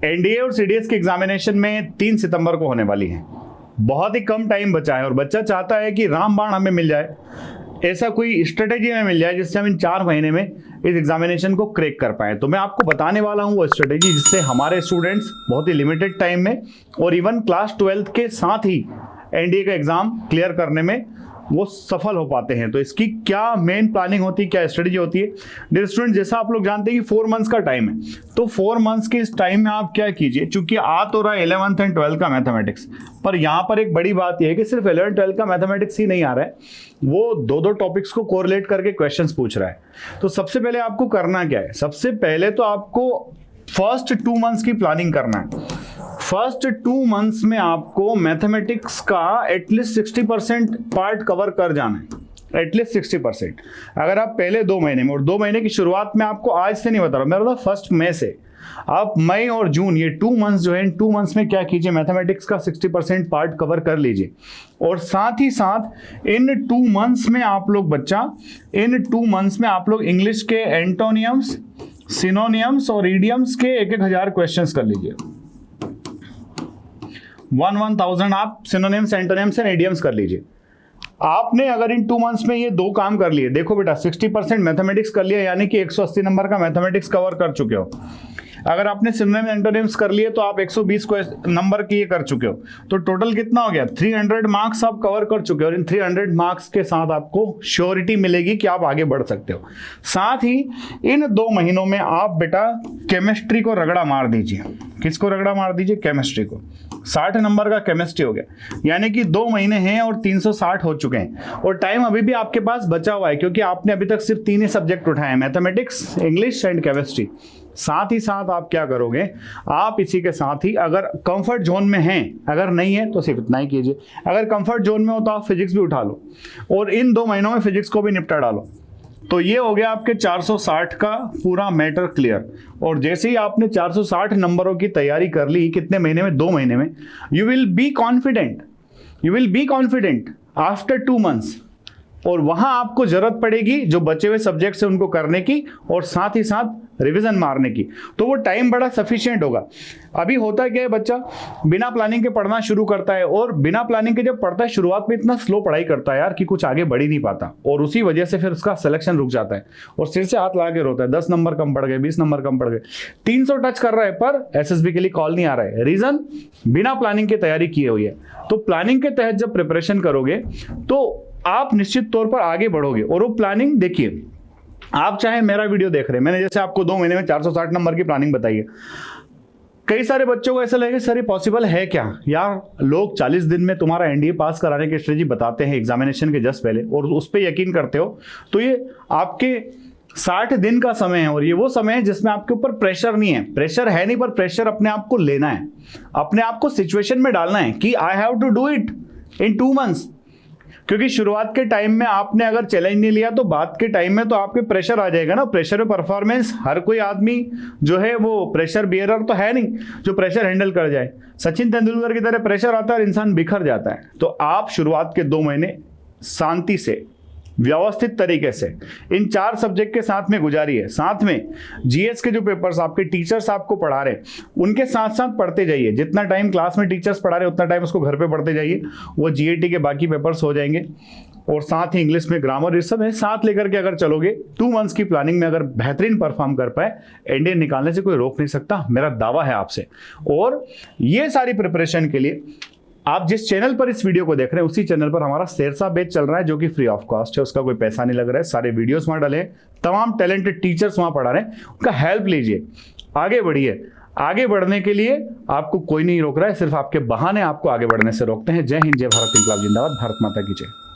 NDA और CDS की examination में 3 सितंबर को होने वाली है। बहुत ही कम टाइम बचा है और बच्चा चाहता है कि रामबाण हमें मिल जाए, ऐसा कोई स्ट्रेटेजी में मिल जाए जिससे हम इन 4 महीने में इस एग्जामिनेशन को क्रैक कर पाए। तो मैं आपको बताने वाला हूं वो स्ट्रेटेजी जिससे हमारे स्टूडेंट्स बहुत ही लिमिटेड टाइम में और इवन क्लास 12th के साथ ही एनडीए का एग्जाम क्लियर करने में वो सफल हो पाते हैं। तो इसकी क्या मेन प्लानिंग होती है, क्या स्ट्रेटेजी होती है। डियर स्टूडेंट, जैसा आप लोग जानते हैं कि 4 मंथ्स का टाइम है, तो 4 मंथ्स के इस टाइम में आप क्या कीजिए, चूंकि आ तो रहा है 11th एंड 12th का मैथमेटिक्स, पर यहाँ पर एक बड़ी बात यह है कि सिर्फ 11th 12th का मैथमेटिक्स ही नहीं आ रहा है, वो 2-2 टॉपिक्स को कोरिलेट करके क्वेश्चंस पूछ रहा है। तो सबसे पहले आपको करना क्या है, सबसे पहले तो आपको फर्स्ट 2 मंथ्स की प्लानिंग करना है। फर्स्ट 2 मंथ्स में आपको मैथमेटिक्स का एटलीस्ट 60% पार्ट कवर कर जाना है, एटलीस्ट 60%। अगर आप पहले 2 महीने में, और 2 महीने की शुरुआत में आपको आज से नहीं बता रहा, मैं बता फर्स्ट मई से, आप मई और जून ये 2 मंथ्स जो है, इन 2 मंथ्स में क्या कीजिए, मैथमेटिक्स का 60% पार्ट कवर कर लीजिए। और साथ ही साथ इन 2 मंथ्स में आप लोग इन 2 मंथ्स में आप लोग इंग्लिश के एंटोनियम्स, सिनोनियम्स और इडियम्स के 1,000 क्वेश्चंस कर लीजिए। 1,000 आप सिनोनिम्स, एंटोनिम्स एंड इडियम्स कर लीजिए। आपने अगर इन 2 मंथ्स में ये 2 काम कर लिए, देखो बेटा 60% मैथमेटिक्स कर लिया, यानी कि 180 नंबर का मैथमेटिक्स कवर कर चुके हो। अगर आपने सिनोनिम एंटोनिम्स कर लिए तो आप 120 नंबर की ये कर चुके हो, तो टोटल कितना हो गया, 300 मार्क्स आप कवर कर चुके हो। और इन 300 मार्क्स के साथ आपको श्योरिटी मिलेगी कि आप आगे बढ़ सकते हो। साथ ही इन 2 महीनों में आप बेटा केमिस्ट्री को रगड़ा मार दीजिए। किसको रगड़ा मार दीजिए, केमिस्ट्री को। 60 नंबर का केमिस्ट्री हो गया, यानी कि 2 महीने हैं और 360 हो चुके हैं, और टाइम अभी भी आपके पास बचा हुआ है, क्योंकि आपने अभी तक सिर्फ 3 ही सब्जेक्ट उठाए हैं, मैथमेटिक्स, इंग्लिश एंड केमिस्ट्री। साथ ही साथ आप क्या करोगे, आप इसी के साथ ही अगर कंफर्ट जोन में हैं, अगर नहीं है तो सिर्फ इतना ही कीजिए। अगर कंफर्ट जोन में हो तो आप फिजिक्स भी उठा लो और इन 2 महीनों में फिजिक्स को भी निपटा डालो। तो ये हो गया आपके 460 का पूरा मैटर क्लियर। और जैसे ही आपने 460 नंबरों की तैयारी कर ली, कितने महीने में, 2 महीने में, you will be confident after 2 months. और वहां आपको जरूरत पड़ेगी जो बचे हुए सब्जेक्ट्स हैं उनको करने की, और साथ ही साथ रिवीजन मारने की। तो वो टाइम बड़ा सफिशिएंट होगा। अभी होता क्या है, बच्चा बिना प्लानिंग के पढ़ना शुरू करता है, और बिना प्लानिंग के जब पढ़ता है शुरुआत में इतना स्लो पढ़ाई करता है यार कि कुछ आगे बढ़ ही नहीं पाता, और उसी वजह से फिर उसका सिलेक्शन रुक जाता है और सिर से हाथ लगा के रोता है, 10 नंबर कम पड़ गए, 20 नंबर कम पड़ गए, 300 टच कर रहा है पर एसएसबी के लिए कॉल नहीं आ रहा है। रीजन, बिना प्लानिंग के तैयारी की हुई है। तो प्लानिंग के तहत जब प्रिपरेशन करोगे तो आप निश्चित तौर पर आगे बढ़ोगे। और वो प्लानिंग देखिए, आप चाहे मेरा वीडियो देख रहे हैं, मैंने जैसे आपको 2 महीने में 460 नंबर की प्लानिंग बताई है, कई सारे बच्चों को ऐसा लगे सर ये पॉसिबल है क्या यार, लोग 40 दिन में तुम्हारा एनडीए पास कराने की स्ट्रेटजी बताते हैं एग्जामिनेशन के जस्ट पहले, और उस पर यकीन करते हो, तो ये आपके 60 दिन का समय है, और ये वो समय है जिसमें आपके ऊपर प्रेशर नहीं है, प्रेशर है नहीं, पर प्रेशर अपने आप को लेना है, अपने आप को सिचुएशन में डालना है कि I have to do it in 2 months. क्योंकि शुरुआत के टाइम में आपने अगर चैलेंज नहीं लिया तो बाद के टाइम में तो आपके प्रेशर आ जाएगा ना। प्रेशर में परफॉर्मेंस, हर कोई आदमी जो है वो प्रेशर बियरर तो है नहीं जो प्रेशर हैंडल कर जाए। सचिन तेंदुलकर की तरह प्रेशर आता है और इंसान बिखर जाता है। तो आप शुरुआत के 2 महीने शांति से, व्यवस्थित तरीके से इन 4 सब्जेक्ट के साथ में गुजारिए। साथ में जीएस के जो पेपर्स आपके टीचर्स आपको पढ़ा रहे उनके साथ साथ पढ़ते जाइए। जितना टाइम क्लास में टीचर्स पढ़ा रहे उतना टाइम उसको घर पे पढ़ते जाइए, वो जीएटी के बाकी पेपर्स हो जाएंगे। और साथ ही इंग्लिश में ग्रामर, ये सब है साथ लेकर के अगर चलोगे, 2 मंथ्स की प्लानिंग में अगर बेहतरीन परफॉर्म कर पाए, एनडीए निकालने से कोई रोक नहीं सकता, मेरा दावा है आपसे। और ये सारी प्रिपरेशन के लिए आप जिस चैनल पर इस वीडियो को देख रहे हैं उसी चैनल पर हमारा शेरशाह बैच चल रहा है, जो कि फ्री ऑफ कॉस्ट है, उसका कोई पैसा नहीं लग रहा है। सारे वीडियोस वहां डाले, तमाम टैलेंटेड टीचर्स वहां पढ़ा रहे हैं, उनका हेल्प लीजिए, आगे बढ़िए। आगे बढ़ने के लिए आपको कोई नहीं रोक रहा है, सिर्फ आपके बहाने आपको आगे बढ़ने से रोकते हैं। जय हिंद, जय भारत, इंकलाब जिंदाबाद, भारत माता की जय।